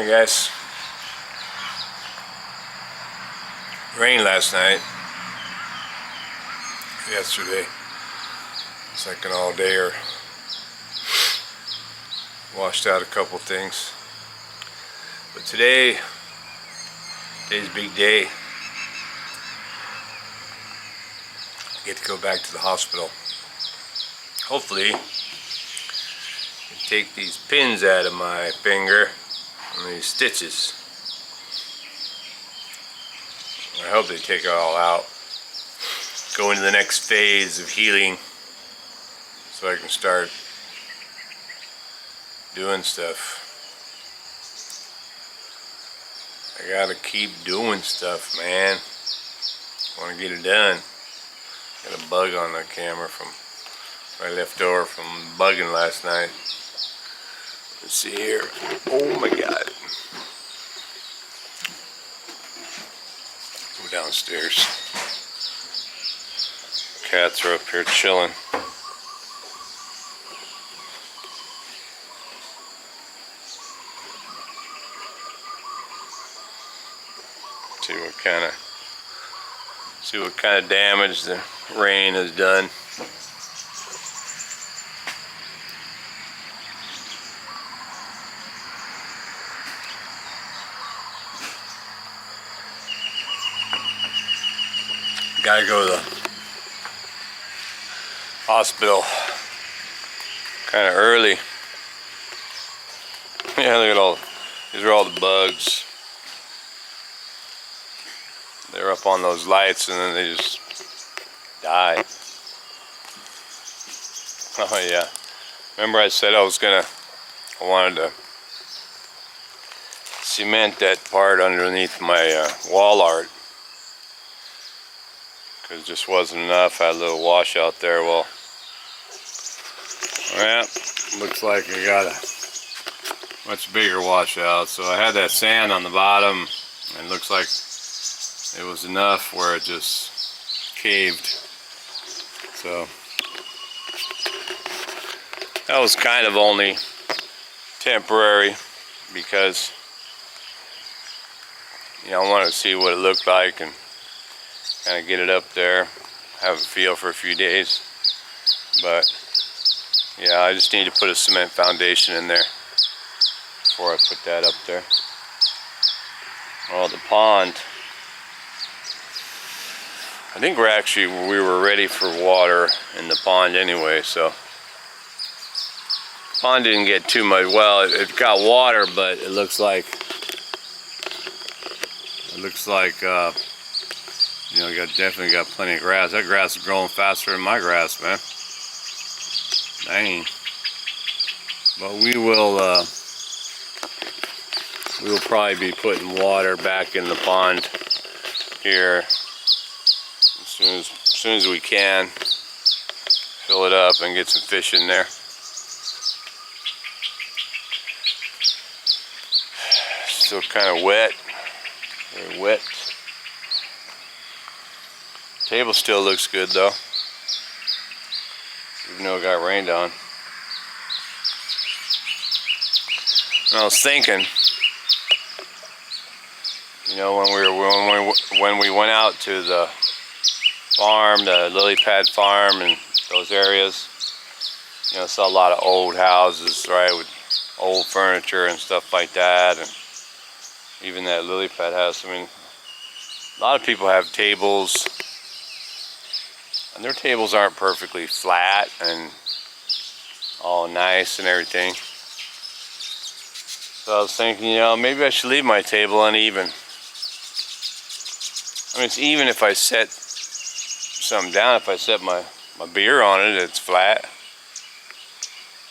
Morning, guys. Rained last night. Yesterday. It's like an all-dayer. Washed out a couple things. But today's a big day. I get to go back to the hospital. Hopefully, take these pins out of my finger and these stitches. I hope they take it all out. Go into the next phase of healing so I can start doing stuff. I gotta keep doing stuff, man. I want to get it done. Got a bug on the camera from I left over from bugging last night. Let's see here. Oh my God. Go downstairs. Cats are up here chilling. See what kind of damage the rain has done. Gotta go to the hospital kind of early. Yeah, look at all, these are all the bugs. They're up on those lights and then they just die. Oh yeah. Remember I said I wanted to cement that part underneath my wall art. Because it just wasn't enough. I had a little washout there. Well, looks like I got a much bigger washout. So I had that sand on the bottom and it looks like it was enough where it just caved. So that was kind of only temporary because I wanted to see what it looked like and kind of get it up there, have a feel for a few days. But yeah, I just need to put a cement foundation in there before I put that up there. Oh, the pond. I think we were ready for water in the pond anyway, so the pond didn't get too much. Well, it got water, but it looks like definitely got plenty of grass. That grass is growing faster than my grass, man. Dang. But we will probably be putting water back in the pond here as soon as we can. Fill it up and get some fish in there. Still kind of wet. Very wet. Table still looks good though, even though it got rained on. And I was thinking, when we went out to the farm, the lily pad farm, and those areas, saw a lot of old houses, right, with old furniture and stuff like that, and even that lily pad house. I mean, a lot of people have tables. And their tables aren't perfectly flat and all nice and everything. So I was thinking, maybe I should leave my table uneven. I mean, it's even if I set something down. If I set my beer on it, it's flat.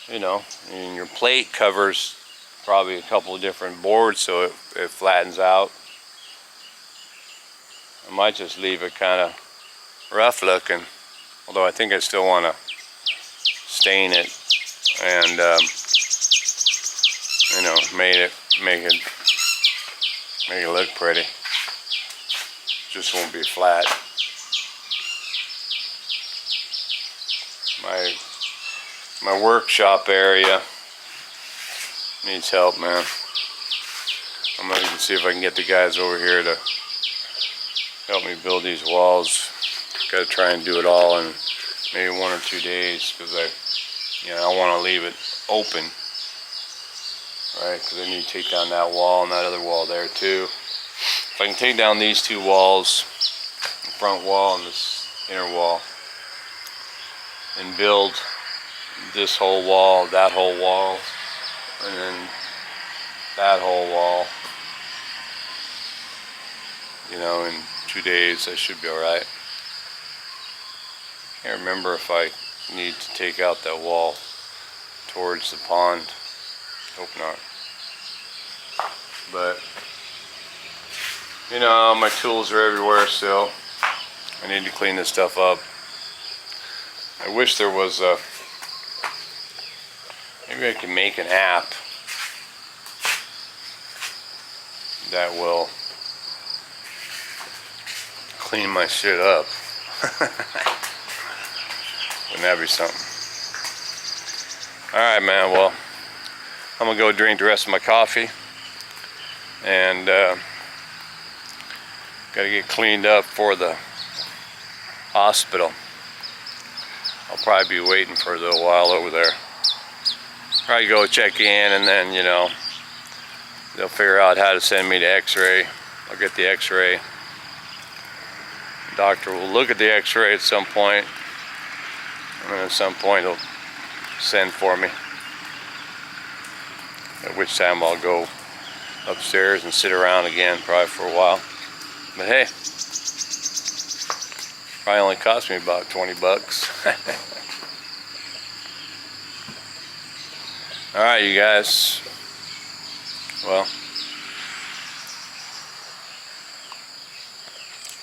And your plate covers probably a couple of different boards, so it flattens out. I might just leave it kind of rough looking. Although I think I still want to stain it and make it look pretty. Just won't be flat. My workshop area needs help, man. I'm going to see if I can get the guys over here to help me build these walls. Got to try and do it all in maybe 1 or 2 days, because I don't want to leave it open, right? Because I need to take down that wall and that other wall there too. If I can take down these 2 walls, the front wall and this inner wall, and build this whole wall, that whole wall, and then that whole wall, in 2 days I should be alright. Can't remember if I need to take out that wall towards the pond. Hope not. But my tools are everywhere still. I need to clean this stuff up. I wish there was maybe I can make an app that will clean my shit up. Wouldn't that be something? Alright, man, well, I'm gonna go drink the rest of my coffee, and gotta get cleaned up for the hospital. I'll probably be waiting for a little while over there. Probably go check in, and then they'll figure out how to send me the x-ray. I'll get the x-ray. The doctor will look at the x-ray at some point, and then at some point he'll send for me, at which time I'll go upstairs and sit around again probably for a while. But hey, probably only cost me about 20 bucks. Alright, you guys, well,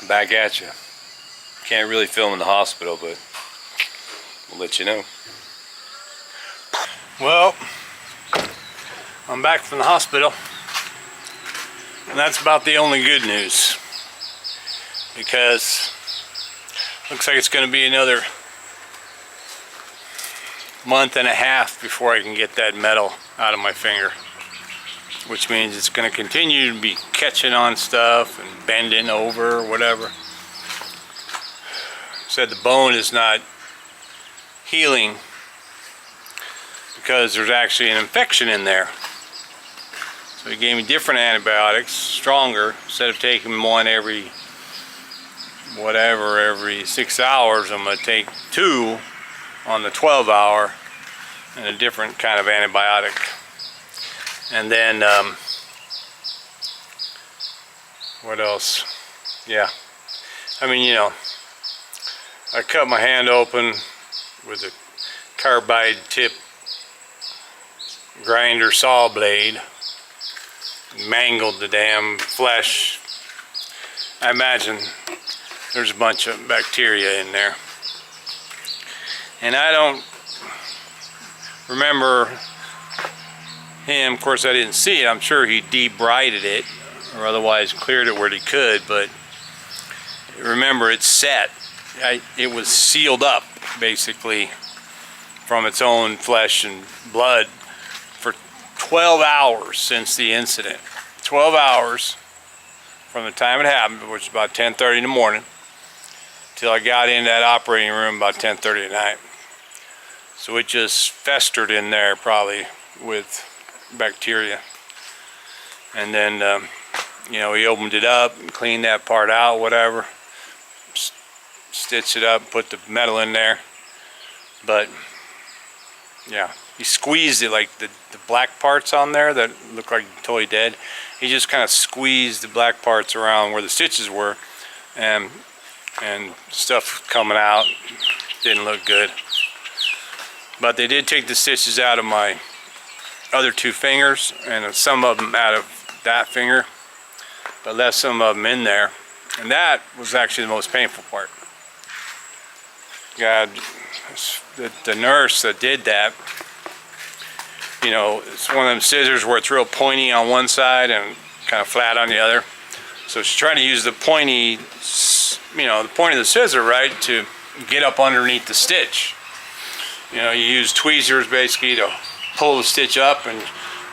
back at you. Can't really film in the hospital, but we'll let you know. Well, I'm back from the hospital, and that's about the only good news, because looks like it's going to be another month and a half before I can get that metal out of my finger, which means it's going to continue to be catching on stuff and bending over or whatever. Said the bone is not healing because there's actually an infection in there. So he gave me different antibiotics, stronger. Instead of taking one every 6 hours, I'm going to take 2 on the 12-hour and a different kind of antibiotic. And then what else? Yeah, I mean, I cut my hand open with a carbide tip grinder saw blade, mangled the damn flesh. I imagine there's a bunch of bacteria in there, and I don't remember him. Of course, I didn't see it. I'm sure he debrided it or otherwise cleared it where he could, but remember, it's set. It was sealed up basically from its own flesh and blood for 12 hours since the incident. 12 hours from the time it happened, which was about 10:30 in the morning, till I got in that operating room about 10:30 at night. So it just festered in there probably with bacteria. And then, he opened it up and cleaned that part out, whatever. Stitched it up, put the metal in there. But, yeah, he squeezed it, like the black parts on there that look like totally dead. He just kind of squeezed the black parts around where the stitches were, and stuff coming out. Didn't look good. But they did take the stitches out of my other 2 fingers, and some of them out of that finger, but left some of them in there. And that was actually the most painful part. God, the nurse that did that, it's one of them scissors where it's real pointy on one side and kind of flat on the other. So she's trying to use the pointy, the point of the scissor, right, to get up underneath the stitch. You use tweezers basically to pull the stitch up and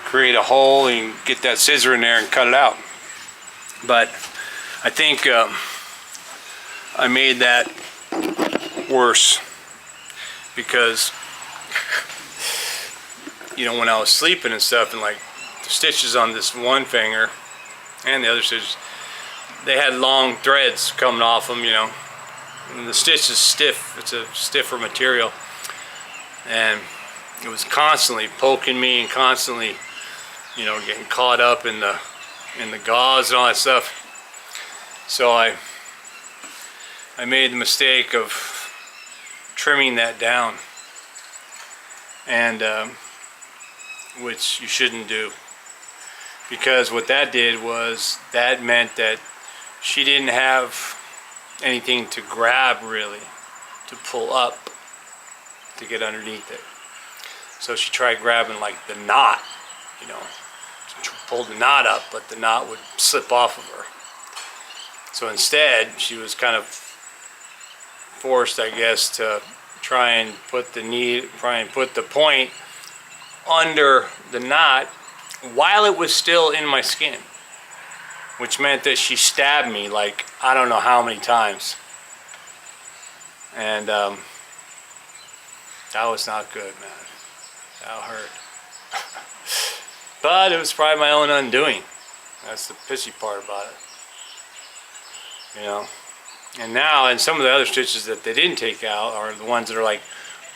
create a hole and get that scissor in there and cut it out. But I think I made that worse because, you know, when I was sleeping and stuff, and like the stitches on this one finger and the other stitches, they had long threads coming off them, you know, and the stitch is stiff. It's a stiffer material, and it was constantly poking me and constantly, you know, getting caught up in the gauze and all that stuff. So I made the mistake of trimming that down, and which you shouldn't do, because what that did was that meant that she didn't have anything to grab really, to pull up to get underneath it. So she tried grabbing like the knot, you know, she pulled the knot up, but the knot would slip off of her. So instead, she was kind of forced, I guess, to try and put the point under the knot while it was still in my skin, which meant that she stabbed me like I don't know how many times, and that was not good, man. That hurt. But it was probably my own undoing. That's the pissy part about it, you know. And now, and some of the other stitches that they didn't take out are the ones that are like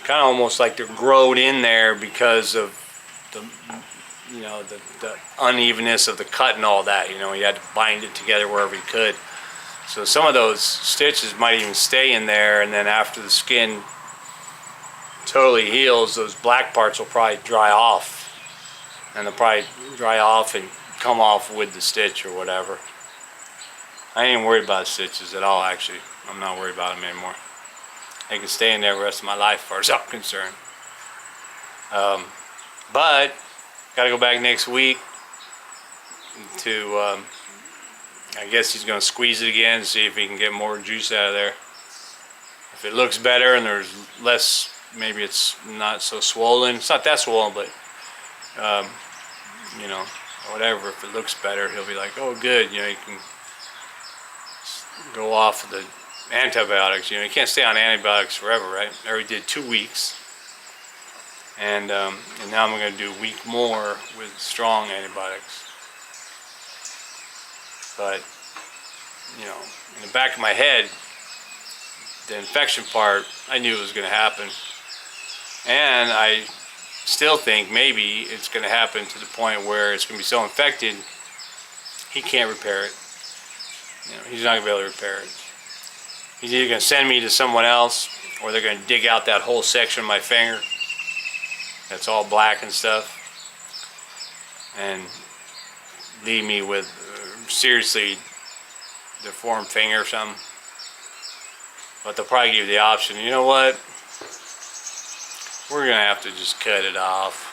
kind of almost like they're growed in there because of the, you know, the unevenness of the cut and all that. You know, you had to bind it together wherever you could. So some of those stitches might even stay in there, and then after the skin totally heals, those black parts will probably dry off, and they'll probably dry off and come off with the stitch or whatever. I ain't worried about stitches at all, actually. I'm not worried about them anymore. They can stay in there the rest of my life, as far as I'm concerned. But got to go back next week to, I guess he's going to squeeze it again and see if he can get more juice out of there. If it looks better and there's less, maybe it's not so swollen. It's not that swollen, but, you know, whatever. If it looks better, he'll be like, oh, good, you know, you can go off of the antibiotics. You know, you can't stay on antibiotics forever, right? I already did 2 weeks, and now I'm going to do a week more with strong antibiotics. But, you know, in the back of my head, the infection part, I knew it was going to happen, and I still think maybe it's going to happen to the point where it's going to be so infected he can't repair it. You know, he's not going to be able to repair it. He's either going to send me to someone else, or they're going to dig out that whole section of my finger that's all black and stuff, and leave me with seriously deformed finger or something. But they'll probably give you the option, you know what, we're going to have to just cut it off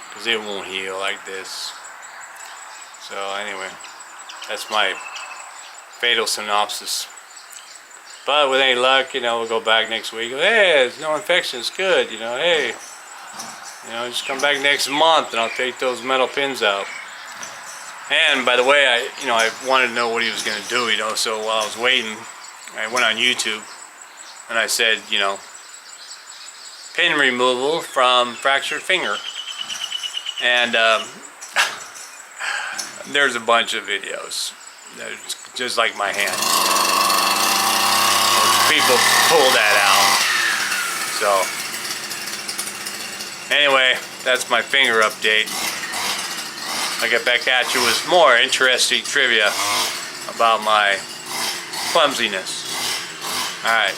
because it won't heal like this. So anyway, that's my fatal synopsis. But with any luck, you know, we'll go back next week. Hey, there's no infection, it's good, you know, hey, you know, just come back next month and I'll take those metal pins out. And by the way, I wanted to know what he was going to do, you know, so while I was waiting, I went on YouTube and I said, you know, pin removal from fractured finger. And there's a bunch of videos. It's just like my hand. People pull that out. So, anyway, that's my finger update. I'll get back at you with more interesting trivia about my clumsiness. Alright.